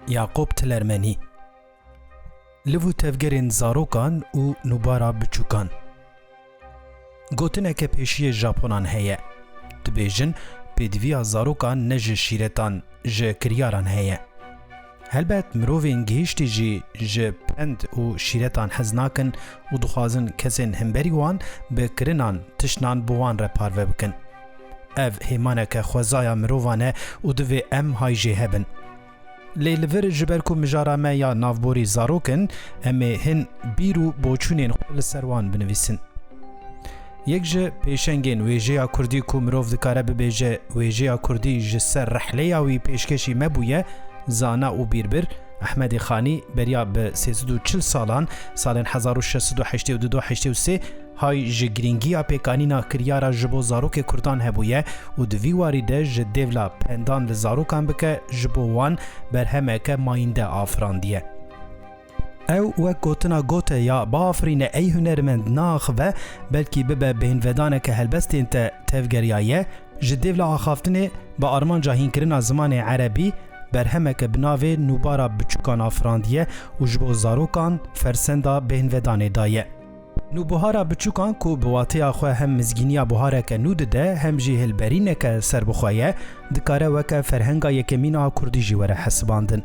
یعقوب تلرمنی لوو تفگرین زاروکان و نوبارا بچوکان گوتنک پیشی ژاپنان هیه دبیجن پیدویا زاروکان نج شیرتان ج کریاران هیه هلبت مروفین گیشتی جی پند و شیرتان حزناکن و دخوازن کسین همبری وان بکرنان تشنان بوان را پارو بکن اف هیمانک خوزایا مروفانه و دوی ام های جی هبن لیلور جبرکو مجارامه یا نافبوری زاروکن امی هن بیرو بوچونین خوال سروان بنویسن یک جه پیشنگین ویجه کردی کو مروف دکاره ببیجه ویجه کردی جسر رحله یاوی پیشکشی مبویه زانا و بیربر احمد خانی بریا به 340 سالان 1682-83 های جگرینگی پیکانینا کریارا جبو زاروک کردان هبویه و دوی واریده جدیولا پندان لزاروکان بکه جبو وان برهمه که ماینده آفراندیه او وک گوتنا گوته یا بافرین ای هنرمند ناخ و بلکی ببه بین ودانه که هلبستین تفگریایه جدیولا آخافتنه با آرمان جاهین کرنا زمان عربی برهمه که بناوه نوبارا بچوکان آفراندیه و جبو زاروکان فرسندا بین ودانه دایه نو بوهارا بچوکان کو بواتی آخواه هم مزگینیا بوهارا که نو ده هم جی هلبرینه که سر بخواه دکاره وکه فرهنگا یکمین کردی جیوره حسباندن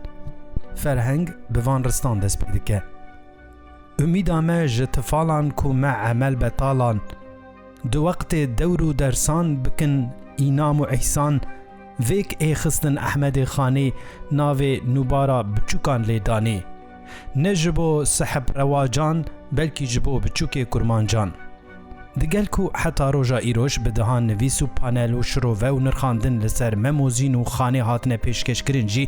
فرهنگ بوان رستان دست بیدکه امیدامه جتفالان کو مع عمل بطالان دو وقت دور و درسان بکن اینام و احسان ویک ای خستن احمد خانی ناوی نوبارا بچوکان لیدانی نه جبو سحب رواجان بلکی جبو بچوک کرمانجان دگل کو حتی روژا ایروش بدهان نویس و پانل و شرووه و نرخاندن لسر مموزین و خانه هاتن پیشکش کرنجی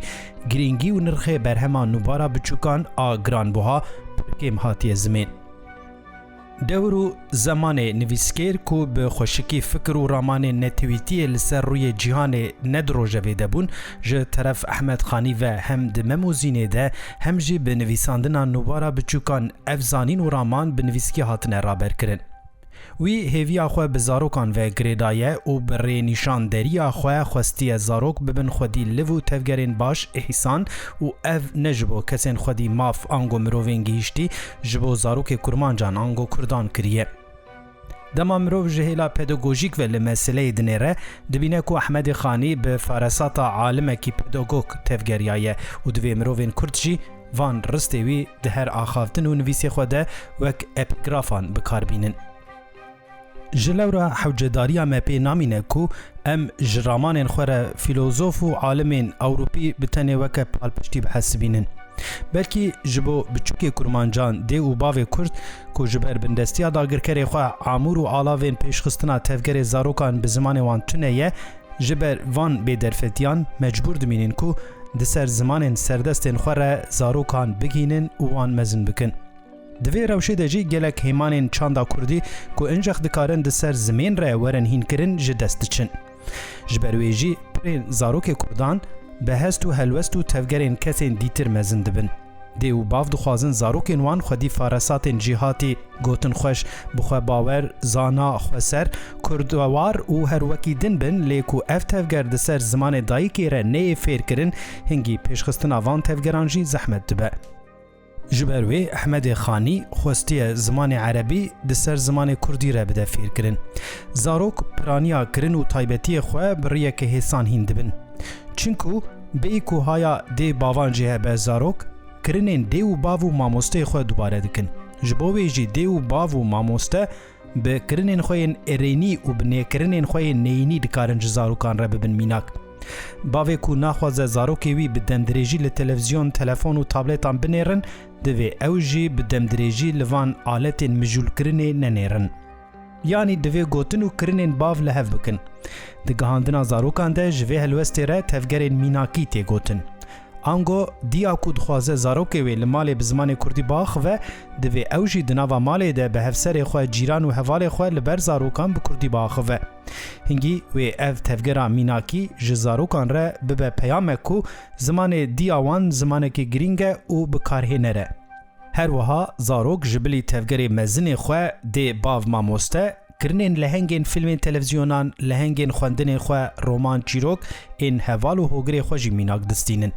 گرینگی و نرخه برهمان نوبارا بچوکان آگران بوها پرکیم هاتی زمین دورو زمان نویسکر کو به خوشکی فکر و رامان نتویتی لسر روی جهان ندروجه ویده بون جه طرف احمد خانی و هم ده مموزینه ده هم جی به نویساندنا نوبارا بچوکان افزانین و رامان به نویسکی هاتنه رابر کرن وی هیوی آخواه بزاروکان و گریدایه و بره نیشان دری آخواه خواستی زاروک ببن خودی لو تفگرین باش احسان و اف نجبو کسین خودی ماف آنگو مرووین گیشتی جبو زاروک کرمانجان آنگو کردان کریه دما مروف جهیلا پداگوژیک و لمسئله دنیره دبینه کو احمد خانی به فارسات عالمه کی پداگوک تفگریایه و دوی مرووین کردجی وان رستوی ده هر آخافتن و نویسی خوده وک اپیگرافان بکار بینن جلورا حوجداریا مپی نامینه کو ام جرامان خوره فیلوزوف و عالمین اوروپی بتنه وکه پالپشتی بحسبینن بلکی جبو بچوک کرمانجان دی و باو کرد کو جبر بندستیا داگر کری خواه عامور و آلاوین پیشخستنا تفگر زاروکان بزمان وان تنه جبر وان بیدرفتیان مجبور دمینین کو دسر زمان سردستین خوره زاروکان بگینن و وان مزن بکن دوی روشه دجی گلک هیمانین چاندا کردی کو انجخ دکارن دسر زمین را ورن هین کرن جدست چن جبرویجی پرین زاروک کردان به هست و هلوست و تفگرین کسین دیتر مزن دبن دیو باف دخوازن زاروکین وان خودی فارساتین جیهاتی گوتن خوش بخوا باور زانا خوسر کردوار و هر وکی دن بن لیکو اف تفگر دسر زمان دایی که را نه فیر کرن هنگی پیشخستن آوان تفگرانجی زحمت دبه جبروی احمد خانی خواستی زمان عربی دسر زمان کردی را بده فیر کرن زاروک پرانیا کرن و تایبتی خواه بریه که حسان هین دبن چنکو بی کو هایا دی باوان جه به زاروک کرنین دی و باو و ماموسته خواه دوباره دکن جبوی جی دی و باو و ماموسته به کرنین خواه ارینی و بنی کرنین خواه نینی دکارن زاروکان را ببن میناک باوی کو ناخوازه زاروکی وی بدمدریجی لتلویزیون تلفون و تابلتان بنیرن دوی اوجی بدمدریجی لوان آلتین مجول کرنه ننیرن یعنی دوی گوتن و کرنین باو لحف بکن دگهاندنا زاروکان ده جوی هلوستی را تفگرین میناکی تی گوتن آنگو دیا کود خوازه زاروکی وی لمال بزمان کردی باخ و دوی اوجی دناوا مالی ده به هفسر خواه جیران و حوال خواه لبر زاروکان بکردی باخ و هنگی وی اف تفگرا میناکی جزاروکان را ببه پیامه کو زمان دیاوان زمانه که گرینگه و بکاره نره هر وها زاروک جبلی تفگری مزن خواه دی باو ماموسته کرنین لهنگین فیلم تلویزیونان لهنگین خواندن خواه رومان چیروک این حوال و هوگری خوشی میناک دستینن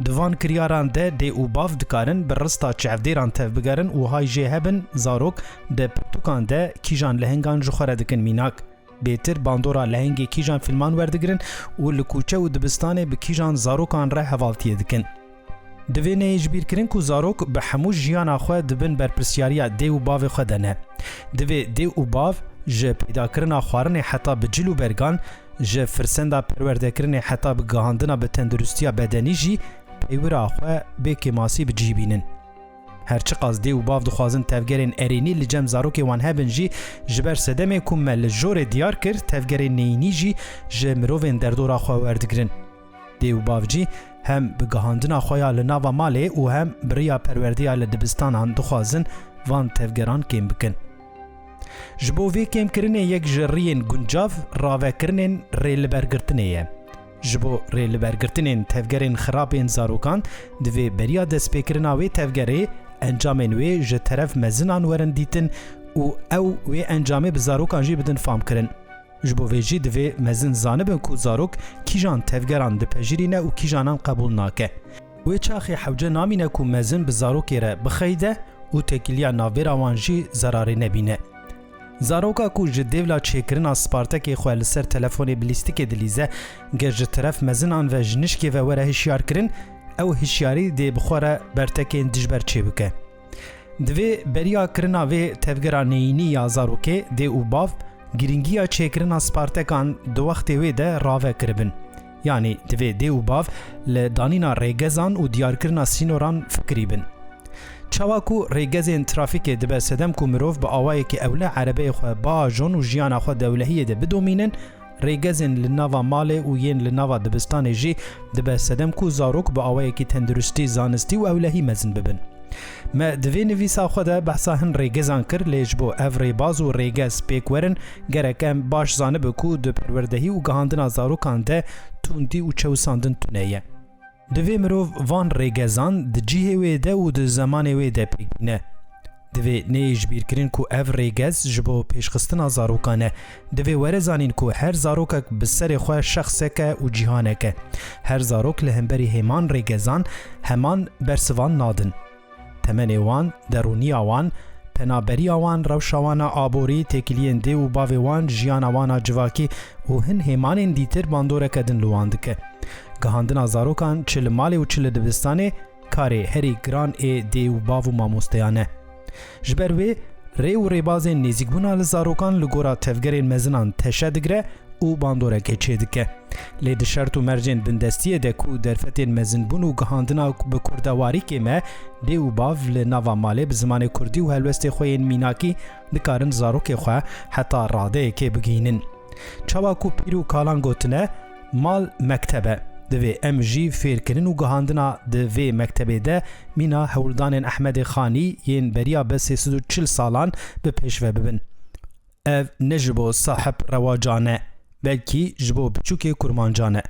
دوان کریاران ده او باف دکارن بر رستا چفدیران تف بگرن و های جه هبن زاروک ده پرتوکان ده کیجان لهنگان جخوره دکن میناک. بیتر باندورا لهنگی کیجان فیلمان وردگرن و لکوچه و دبستانه به کیجان زاروکان را حوالتیه دکن. دوی نیجبیر کرن که زاروک به همو جیان آخواه دبن بر پرسیاریا ده و باو خود نه. دوی ده و باو جه پیدا کرن خوارن حتی به جلو برگان جه فرسنده پرورده کرن حتی به گاهاندنا به تندرستی بدنی جی پیور آخواه به کماسی به جیبینن. هرچی قصدی و باف دخوازن تفگرین ارینی لجم زاروک وان هبن جی جبر سدمه کمل جور دیار کر تفگرین نینی جی جه مروین دردور آخواه وردگرن. دی و باف جی هم به گاهاندنا خواه لناوا ماله و هم بریا پروردی لدبستانان دخوازن وان تفگران کم بکن. جبو وی کم کرنه یک جرین گنجاف راوه کرنن ریل برگرتنه. جبو ریل برگرتنین تفگرین خرابین زاروکان دوی بریا دست پیکرنا وی تفگره انجامین وی جه طرف مزنان ورن دیتن و او وی انجامه بزاروکان جی بدن فام کرن. جبو وی جی دوی مزن زانبن کو زاروک کیجان تفگران ده پجیرینه و کیجانان قبول ناکه. وی چاخی حوجه نامینه کو مزن بزاروکی را بخیده و تکیلیا ناویر آوانجی زراری نبینه. زاروکا کو جدیولا چیکرنا سپارتکی خواه لسر تلفونی بلیستیک دلیزه گر جطرف مزنان و جنشکی و وره هشیار کرن او هشیاری دی بخوره برتکین دجبر چی بکه. دوی بریا کرنا و تفگرانینی یا زاروکه دی او باف گرینگیا چیکرنا سپارتکان دو وقتی وی ده راوه کربن. یعنی دوی دی او باف لدانینا ریگزان و دیار کرنا سینوران فکری بن. چاواکو ریگزین ترافیک دبه سدم کو مروف با آوایی که اوله عربه خواه با جون و جیان خواه دولهیه ده بدومینن ریگزین لناوا ماله و ین لناوا دبستان جی دبه سدم کو زاروک با آوایی که تندرستی زانستی و اولهی مزن ببن. ما دوی نویسا خواه ده بحثا هن ریگزان کر لیج بو اف ریباز و ریگز پیک ورن گرکم باش زانه بکو دو پروردهی و گهاندنا زاروکان ده توندی و چوساندن تونهیه. دوی مروف وان ریگزان ده جیه وی ده و ده زمان وی ده پیک بینه. دوی نیج بیر کرین کو اف ریگز جبو پیشخستنا زاروکانه. دوی ورزانین کو هر زاروکک بسر خواه شخصه و جیهانه که. هر زاروک لهمبری همان ریگزان همان برسوان نادن. تمن وان، درونی وان، پنابری وان، روشوان آبوری، تکلین ده و باوی وان، جیان وان جواکی و هن همان دیتر باندوره کدن لواندکه. گهاندنا زاروکان چل مالی و چل دبستانه کاری هری گران دی و باو و ماموستیانه. جبروی ری و ریبازین نیزیگبونا لزاروکان لگورا تفگرین مزنان تشدگره و باندوره که چه دکه. لید شرط و مرجین بندستیه دکو درفتین مزنبون و گهاندنا به کردواری که ما دی و باو لناوا مالی بزمان کردی و هلوست خوین میناکی دکارن زاروک خواه حتی راده که بگینن. چاواکو پیرو کالان گوتنه مال مکتبه. دوی ام جی فیر کرن و گهاندنا دوی مکتبه ده مینا هولدان احمد خانی ین بریا به 340 سالان به پیشوه ببن. او نجبو صاحب رواجانه بلکی جبو بچوک کرمانجانه.